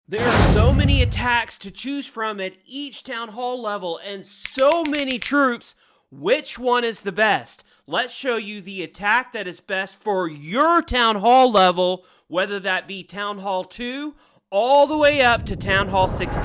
There are so many attacks to choose from at each town hall level and so many troops. Which one is the best? Let's show you the attack that is best for your town hall level, whether that be town hall 2 all the way up to town hall 16.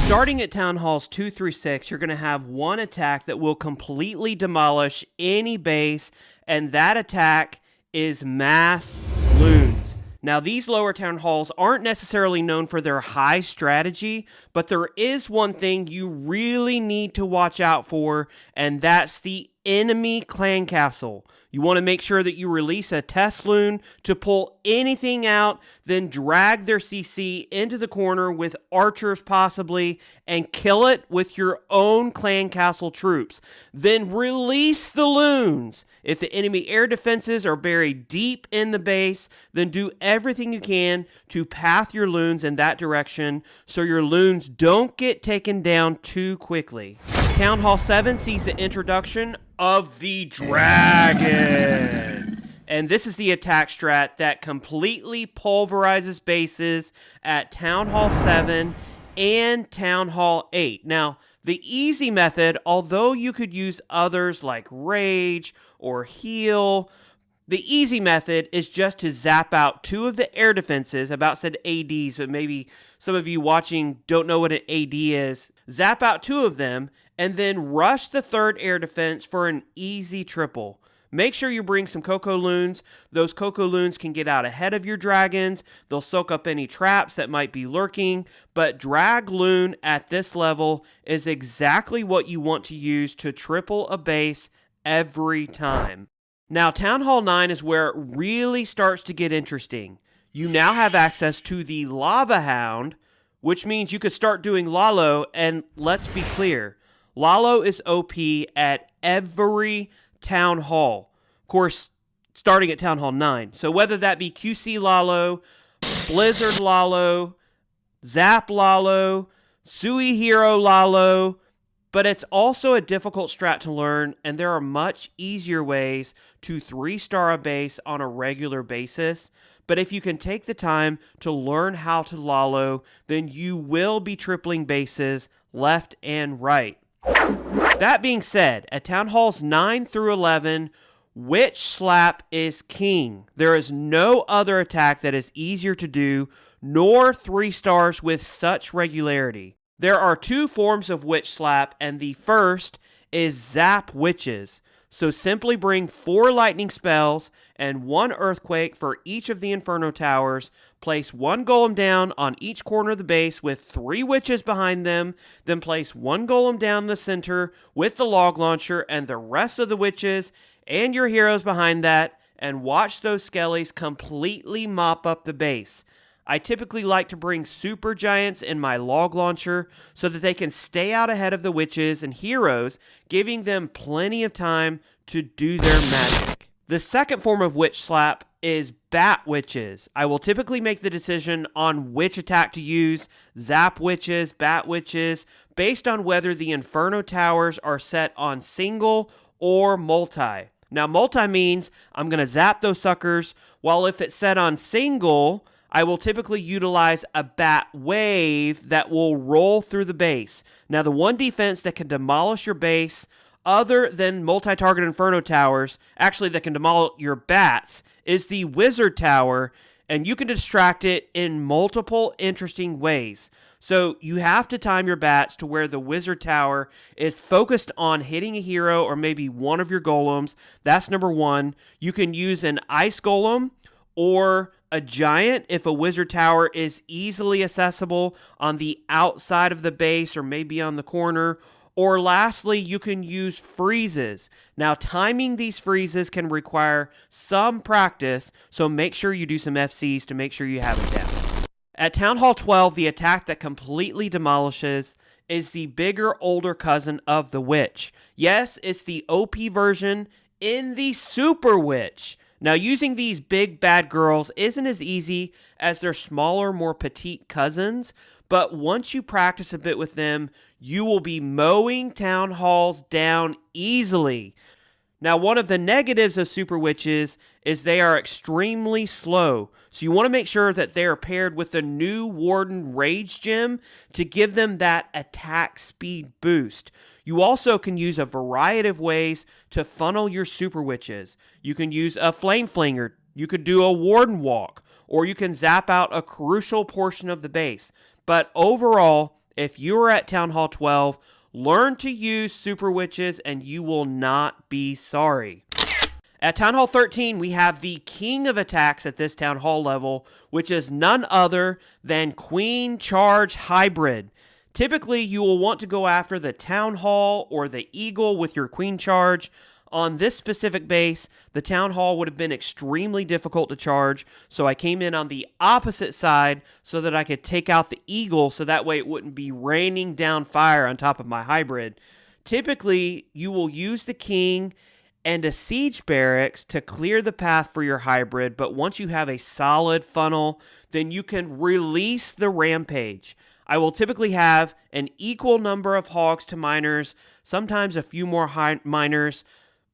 Starting at town halls 2 through 6, you're going to have one attack that will completely demolish any base, and that attack is mass loons. Now, these lower town halls aren't necessarily known for their high strategy, but there is one thing you really need to watch out for, and that's the enemy clan castle. You want to make sure that you release a test loon to pull anything out, then drag their CC into the corner with archers possibly, and kill it with your own clan castle troops. Then release the loons. If the enemy air defenses are buried deep in the base, then do everything you can to path your loons in that direction so your loons don't get taken down too quickly. Town Hall 7 sees the introduction of the dragon. And this is the attack strat that completely pulverizes bases at Town Hall 7 and Town Hall 8. Now, the easy method, although you could use others like Rage or Heal, the easy method is just to zap out two of the air defenses. I about said ADs, but maybe some of you watching don't know what an AD is. Zap out two of them, and then rush the third air defense for an easy triple. Make sure you bring some Coco Loons. Those Coco Loons can get out ahead of your dragons. They'll soak up any traps that might be lurking. But Drag Loon at this level is exactly what you want to use to triple a base every time. Now, Town Hall 9 is where it really starts to get interesting. You now have access to the Lava Hound, which means you could start doing Lalo, and let's be clear, Lalo is OP at every Town Hall. Of course, starting at Town Hall 9. So whether that be QC Lalo, Blizzard Lalo, Zap Lalo, Sui Hero Lalo, but it's also a difficult strat to learn, and there are much easier ways to 3-star a base on a regular basis. But if you can take the time to learn how to Lalo, then you will be tripling bases left and right. That being said, at Town Halls 9 through 11, Witch Slap is king. There is no other attack that is easier to do, nor 3 stars with such regularity. There are 2 forms of Witch Slap, and the first is Zap Witches. So simply bring 4 lightning spells and 1 earthquake for each of the Inferno Towers. Place 1 golem down on each corner of the base with 3 witches behind them. Then place 1 golem down the center with the log launcher and the rest of the witches and your heroes behind that. And watch those skellies completely mop up the base. I typically like to bring super giants in my log launcher so that they can stay out ahead of the witches and heroes, giving them plenty of time to do their magic. The second form of Witch Slap is Bat Witches. I will typically make the decision on which attack to use, Zap Witches, Bat Witches, based on whether the Inferno Towers are set on single or multi. Now, multi means I'm going to zap those suckers, while if it's set on single, I will typically utilize a bat wave that will roll through the base. Now, the one defense that can demolish your base other than multi-target Inferno Towers, actually that can demolish your bats, is the Wizard Tower, and you can distract it in multiple interesting ways. So you have to time your bats to where the Wizard Tower is focused on hitting a hero or maybe one of your golems. That's number 1. You can use an Ice Golem or a giant if a wizard tower is easily accessible on the outside of the base or maybe on the corner. Or lastly, you can use freezes. Now, timing these freezes can require some practice, so make sure you do some FCs to make sure you have it down. At Town Hall 12, the attack that completely demolishes is the bigger, older cousin of the Witch. Yes, it's the OP version in the Super Witch. Now, using these big bad girls isn't as easy as their smaller, more petite cousins, but once you practice a bit with them, you will be mowing town halls down easily. Now, one of the negatives of Super Witches is they are extremely slow, so you want to make sure that they are paired with the new Warden Rage Gem to give them that attack speed boost. You also can use a variety of ways to funnel your Super Witches. You can use a Flame Flinger, you could do a Warden Walk, or you can zap out a crucial portion of the base. But overall, if you are at Town Hall 12, learn to use Super Witches and you will not be sorry. At Town Hall 13, we have the king of attacks at this Town Hall level, which is none other than Queen Charge Hybrid. Typically, you will want to go after the Town Hall or the Eagle with your Queen Charge. On this specific base, the Town Hall would have been extremely difficult to charge, so I came in on the opposite side so that I could take out the Eagle so that way it wouldn't be raining down fire on top of my Hybrid. Typically, you will use the King and a Siege Barracks to clear the path for your Hybrid, but once you have a solid funnel, then you can release the Rampage. I will typically have an equal number of Hogs to Miners, sometimes a few more Miners,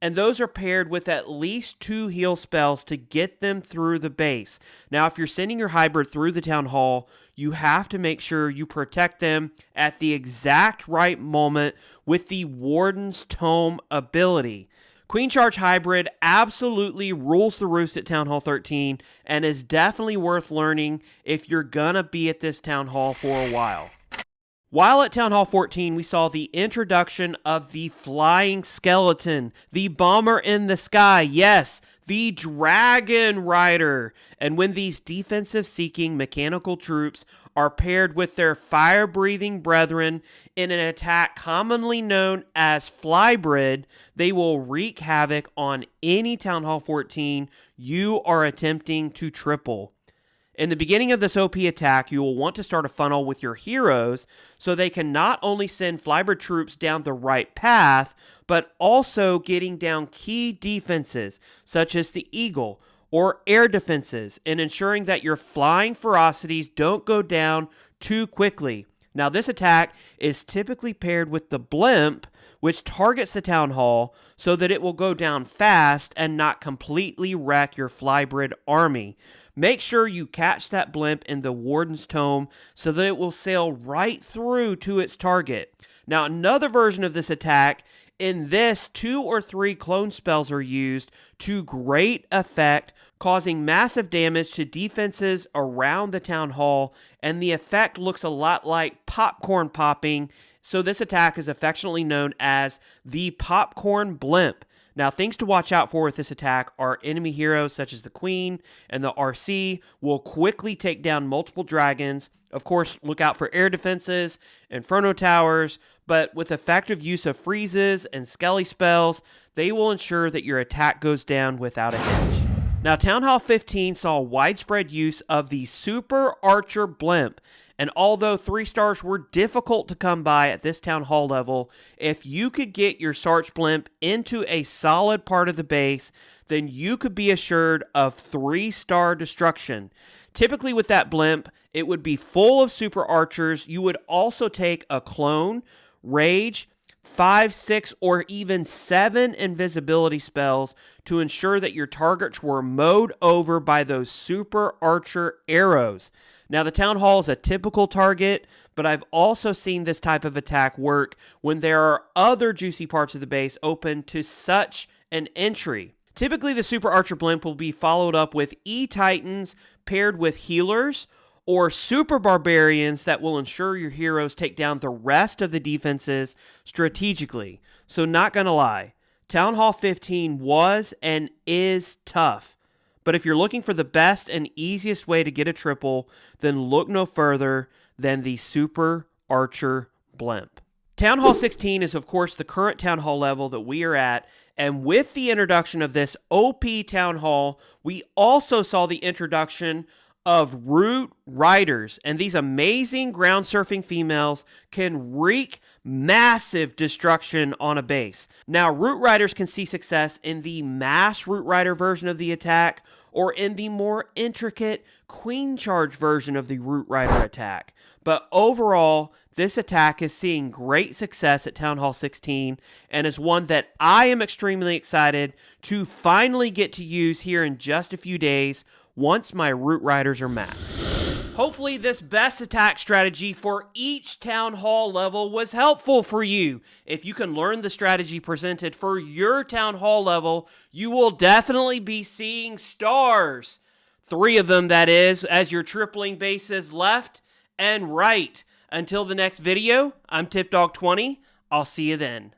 and those are paired with at least 2 heal spells to get them through the base. Now, if you're sending your Hybrid through the Town Hall, you have to make sure you protect them at the exact right moment with the Warden's Tome ability. Queen Charge Hybrid absolutely rules the roost at Town Hall 13 and is definitely worth learning if you're gonna be at this Town Hall for a while. While at Town Hall 14, we saw the introduction of the Flying Skeleton, the Bomber in the Sky, yes, the Dragon Rider. And when these defensive-seeking mechanical troops are paired with their fire-breathing brethren in an attack commonly known as Flybrid, they will wreak havoc on any Town Hall 14 you are attempting to triple. In the beginning of this OP attack, you will want to start a funnel with your heroes so they can not only send Flybrid troops down the right path, but also getting down key defenses such as the Eagle or air defenses and ensuring that your flying ferocities don't go down too quickly. Now, this attack is typically paired with the Blimp, which targets the Town Hall so that it will go down fast and not completely wreck your Flybrid army. Make sure you catch that Blimp in the Warden's Tome so that it will sail right through to its target. Now, another version of this attack, in this 2 or 3 clone spells are used to great effect, causing massive damage to defenses around the Town Hall, and the effect looks a lot like popcorn popping, so this attack is affectionately known as the Popcorn Blimp. Now, things to watch out for with this attack are enemy heroes such as the Queen and the RC will quickly take down multiple dragons. Of course, look out for air defenses, Inferno Towers, but with effective use of freezes and skelly spells, they will ensure that your attack goes down without a hitch. Now, Town Hall 15 saw widespread use of the Super Archer Blimp, and although 3 stars were difficult to come by at this Town Hall level, if you could get your Sarch Blimp into a solid part of the base, then you could be assured of 3-star destruction. Typically with that Blimp, it would be full of Super Archers. You would also take a Clone, Rage, 5, 6, or even 7 invisibility spells to ensure that your targets were mowed over by those Super Archer arrows. Now, the Town Hall is a typical target, but I've also seen this type of attack work when there are other juicy parts of the base open to such an entry. Typically, the Super Archer Blimp will be followed up with E-Titans paired with healers or Super Barbarians that will ensure your heroes take down the rest of the defenses strategically. So not gonna lie, Town Hall 15 was and is tough. But if you're looking for the best and easiest way to get a triple, then look no further than the Super Archer Blimp. Town Hall 16 is, of course, the current Town Hall level that we are at, and with the introduction of this OP Town Hall, we also saw the introduction of root riders, and these amazing ground surfing females can wreak massive destruction on a base. Now, root riders can see success in the mass root rider version of the attack or in the more intricate queen charge version of the root rider attack. But overall, this attack is seeing great success at Town Hall 16 and is one that I am extremely excited to finally get to use here in just a few days once my root riders are maxed. Hopefully this best attack strategy for each Town Hall level was helpful for you. If you can learn the strategy presented for your Town Hall level, you will definitely be seeing stars. 3 of them, that is, as you're tripling bases left and right. Until the next video, I'm TipDog20. I'll see you then.